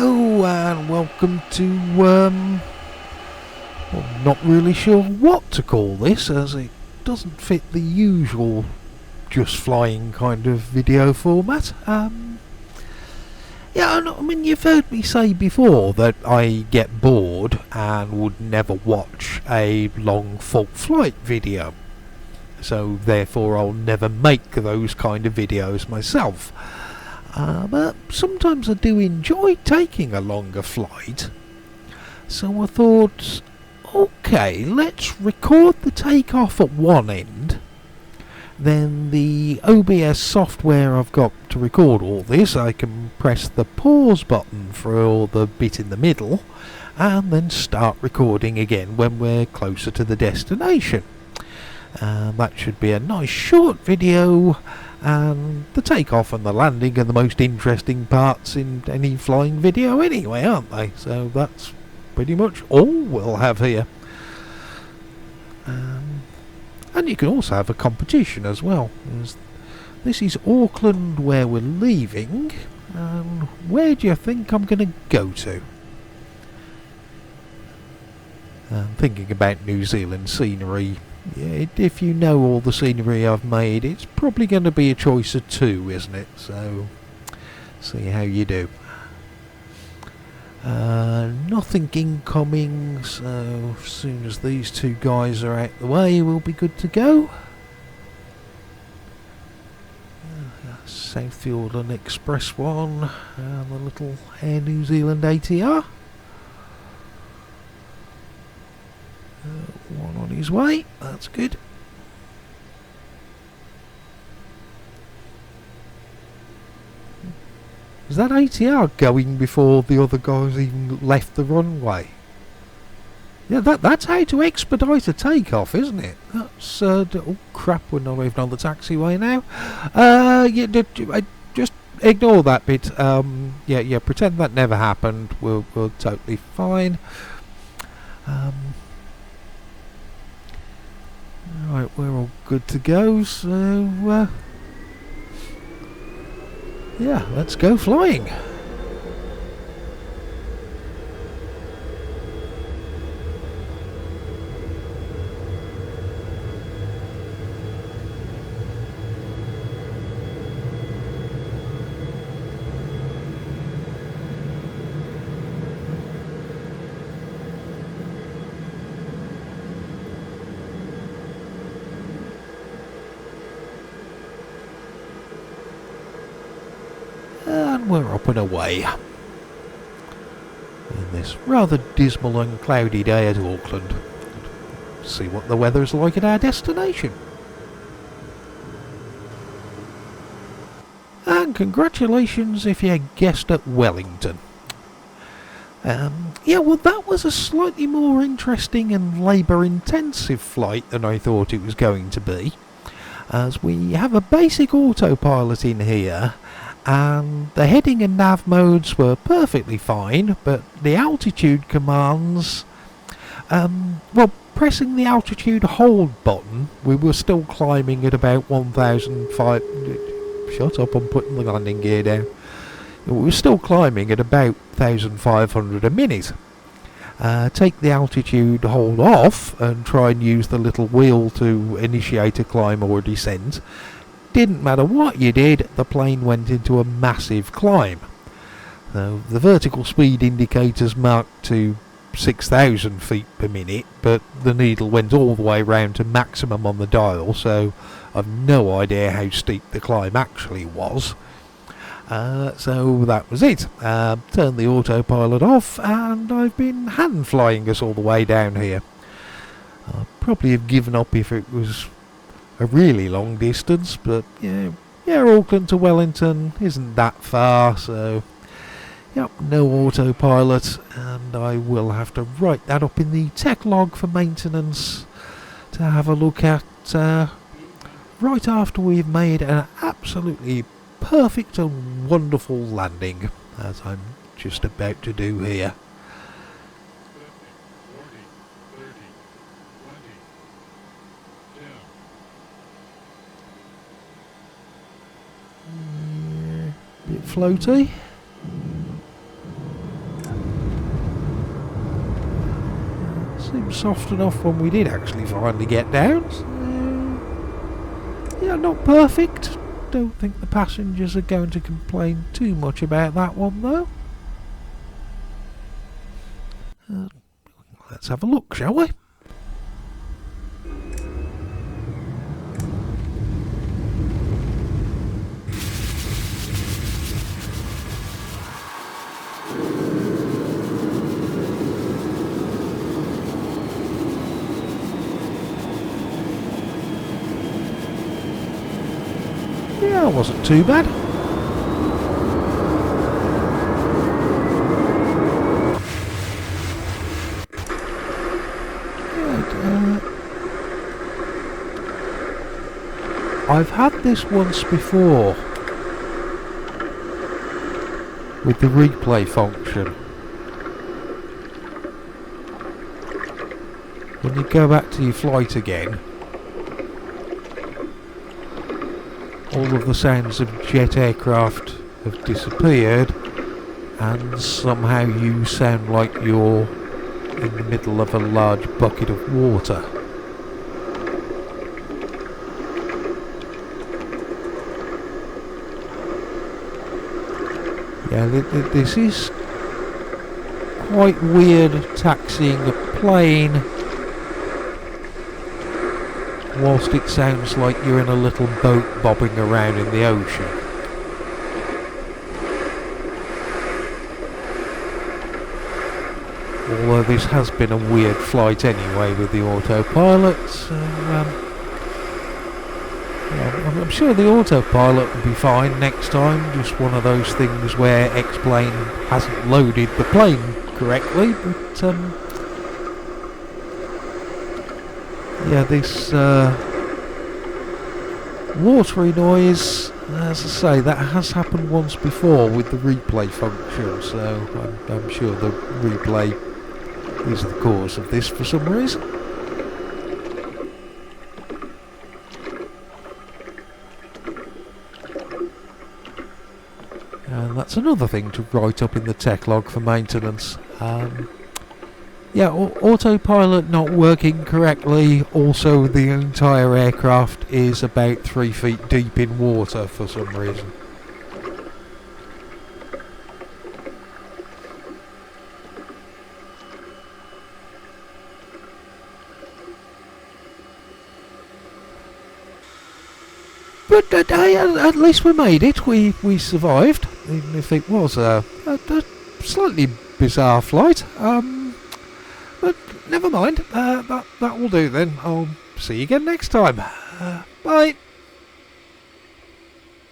Hello and welcome to, well, I'm not really sure what to call this, as it doesn't fit the usual just flying kind of video format. Yeah, I mean, you've heard me say before that I get bored and would never watch a long full flight video. So therefore I'll never make those kind of videos myself. But sometimes I do enjoy taking a longer flight. So I thought, okay, let's record the takeoff at one end. Then the OBS software I've got to record all this, I can press the pause button for the bit in the middle and then start recording again when we're closer to the destination. That should be a nice short video, and the takeoff and the landing are the most interesting parts in any flying video anyway, aren't they? So that's pretty much all we'll have here. And you can also have a competition as well. This is Auckland where we're leaving. Where do you think I'm going to go to? I'm thinking about New Zealand scenery. Yeah, if you know all the scenery I've made, it's probably going to be a choice of two, isn't it? So, see how you do. Nothing incoming, so as soon as these two guys are out the way, we'll be good to go. Southfield Express one, and the little Air New Zealand ATR. One on his way, that's good. Is that ATR going before the other guys even left the runway? Yeah, that's how to expedite a takeoff, isn't it? That's, oh crap, we're not even on the taxiway now. Just ignore that bit. Yeah, pretend that never happened. We're totally fine. Right, we're all good to go, so yeah, let's go flying. And we're up and away. In this rather dismal and cloudy day at Auckland. See what the weather's like at our destination. And congratulations if you guessed at Wellington. Yeah, well, that was a slightly more interesting and labour-intensive flight than I thought it was going to be, as we have a basic autopilot in here, and the heading and nav modes were perfectly fine, but the altitude commands, well, pressing the altitude hold button, we were still climbing at about 1,500. Shut up, I'm putting the landing gear down. We were still climbing at about 1,500 a minute. Take the altitude hold off and try and use the little wheel to initiate a climb or descent. Didn't matter what you did, the plane went into a massive climb. The vertical speed indicators marked to 6,000 feet per minute, but the needle went all the way round to maximum on the dial, so I've no idea how steep the climb actually was. So that was it. Turned the autopilot off, and I've been hand flying us all the way down here. I'd probably have given up if it was a really long distance, but yeah, Auckland to Wellington isn't that far, so yep, no autopilot, and I will have to write that up in the tech log for maintenance to have a look at right after we've made an absolutely perfect and wonderful landing, as I'm just about to do here. Bit floaty. seemed soft enough when we did actually finally get down. So, yeah, not perfect. Don't think the passengers are going to complain too much about that one though. Let's have a look, shall we? Yeah, it wasn't too bad. I've had this once before with the replay function. When you go back to your flight again, all of the sounds of jet aircraft have disappeared and somehow you sound like you're in the middle of a large bucket of water. Yeah, this is quite weird, taxiing a plane whilst it sounds like you're in a little boat bobbing around in the ocean. Although this has been a weird flight anyway with the autopilot, so yeah, I'm sure the autopilot will be fine next time. Just one of those things where X-Plane hasn't loaded the plane correctly, but yeah, this watery noise, as I say, that has happened once before with the replay function, so I'm sure the replay is the cause of this for some reason. And that's another thing to write up in the tech log for maintenance. Yeah, autopilot not working correctly. Also, the entire aircraft is about 3 feet deep in water for some reason. But hey, at least we made it. We survived, even if it was a slightly bizarre flight. But never mind. That will do then. I'll see you again next time. Bye.